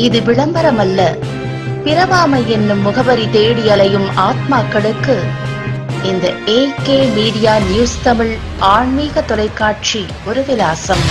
இது விளம்பரமல்ல. பிறவாமை என்னும் முகவரி தேடி அலையும் ஆத்மாக்களுக்கு இந்த AK மீடியா நியூஸ் தமிழ் ஆன்மீக தொலைக்காட்சி ஒரு விலாசம்.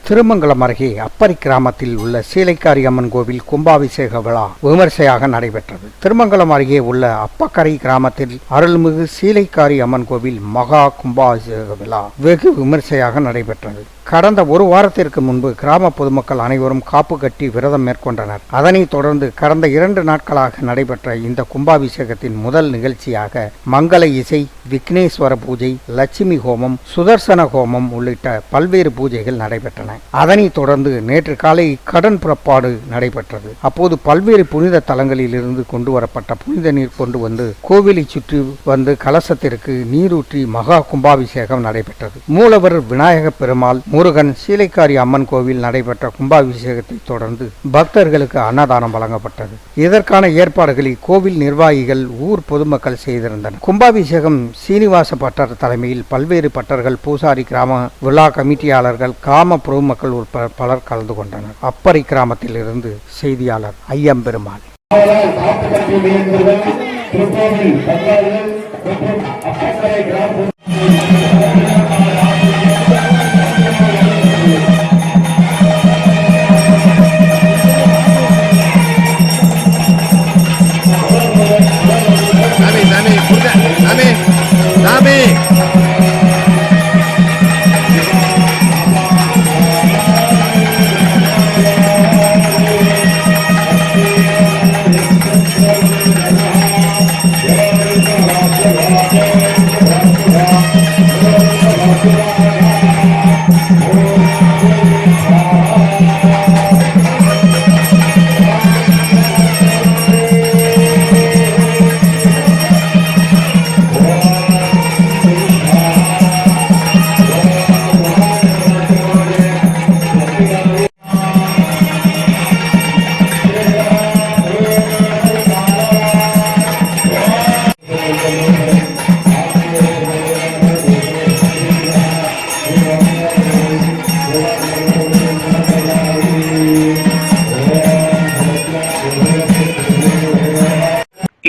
திருமங்கலம் அருகே அப்பரி கிராமத்தில் உள்ள சீலைக்காரி அம்மன் கோவில் கும்பாபிஷேக விழா விமர்சையாக நடைபெற்றது. திருமங்கலம் அருகே உள்ள அப்பக்கரை கிராமத்தில் அருள்மிகு சீலைக்காரி அம்மன் கோவில் மகா கும்பாபிஷேக விழா வெகு விமர்சையாக நடைபெற்றது. கடந்த ஒரு வாரத்திற்கு முன்பு கிராம பொதுமக்கள் அனைவரும் காப்பு கட்டி விரதம் மேற்கொண்டனர். அதனைத் தொடர்ந்து கடந்த 2 நாட்களாக நடைபெற்ற இந்த கும்பாபிஷேகத்தின் முதல் நிகழ்ச்சியாக மங்கள இசை, விக்னேஸ்வர பூஜை, லட்சுமி ஹோமம், சுதர்சன ஹோமம் உள்ளிட்ட பல்வேறு பூஜைகள் நடைபெற்றன. அதனைத் தொடர்ந்து நேற்று காலை கடன் புறப்பாடு நடைபெற்றது. அப்போது பல்வேறு புனித தலங்களில் இருந்து கொண்டு வரப்பட்ட புனித நீர் கொண்டு வந்து கோவிலை சுற்றி வந்து கலசத்திற்கு நீரூற்றி மகா கும்பாபிஷேகம் நடைபெற்றது. மூலவர் விநாயக பெருமாள், முருகன், சீலைக்காரி அம்மன் கோவில் நடைபெற்ற கும்பாபிஷேகத்தை தொடர்ந்து பக்தர்களுக்கு அன்னதானம் வழங்கப்பட்டது. இதற்கான ஏற்பாடுகளை கோவில் நிர்வாகிகள், ஊர் பொதுமக்கள் செய்திருந்தனர். கும்பாபிஷேகம் சீனிவாச பட்டர் தலைமையில் பல்வேறு பட்டர்கள், பூசாரி, கிராம விழா கமிட்டியாளர்கள், கிராம பொதுமக்கள் உட்பட பலர் கலந்து கொண்டனர். அப்பரி கிராமத்தில் இருந்து செய்தியாளர் Ayyamperumal.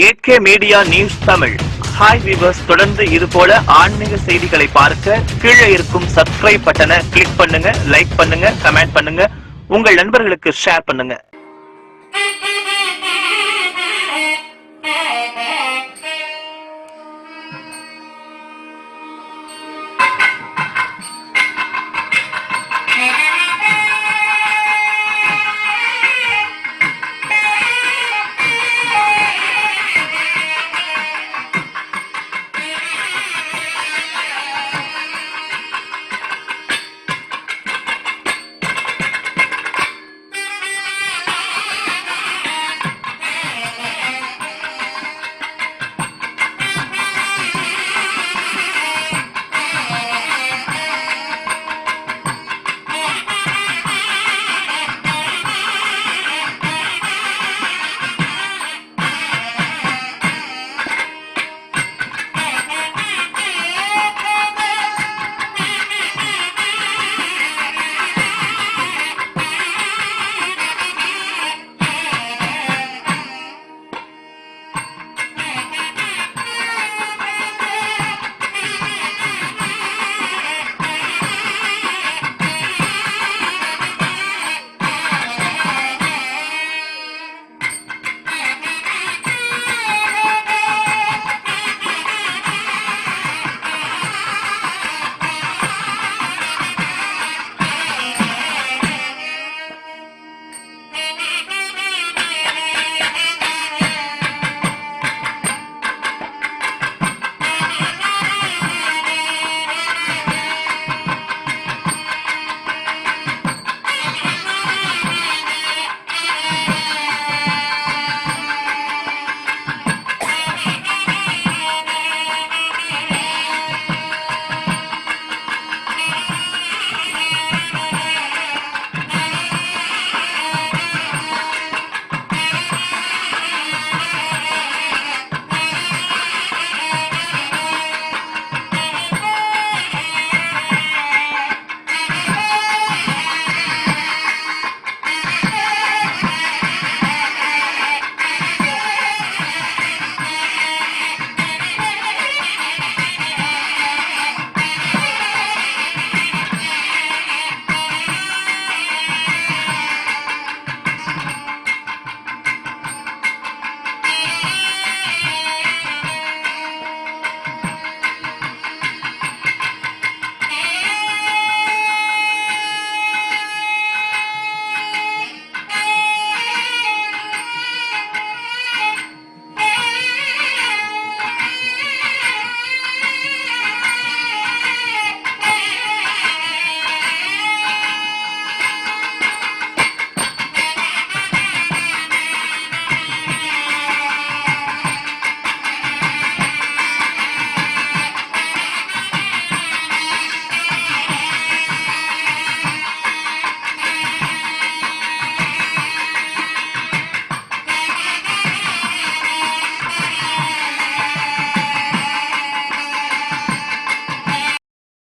AK media news Tamil. Hi viewers, தொடர்ந்து இது போல ஆன்மீக செய்திகளை பார்க்க கீழே இருக்கும் சப்ஸ்கிரைப் பட்டனை கிளிக் பண்ணுங்க, லைக் பண்ணுங்க, கமெண்ட் பண்ணுங்க, உங்கள் நண்பர்களுக்கு ஷேர் பண்ணுங்க.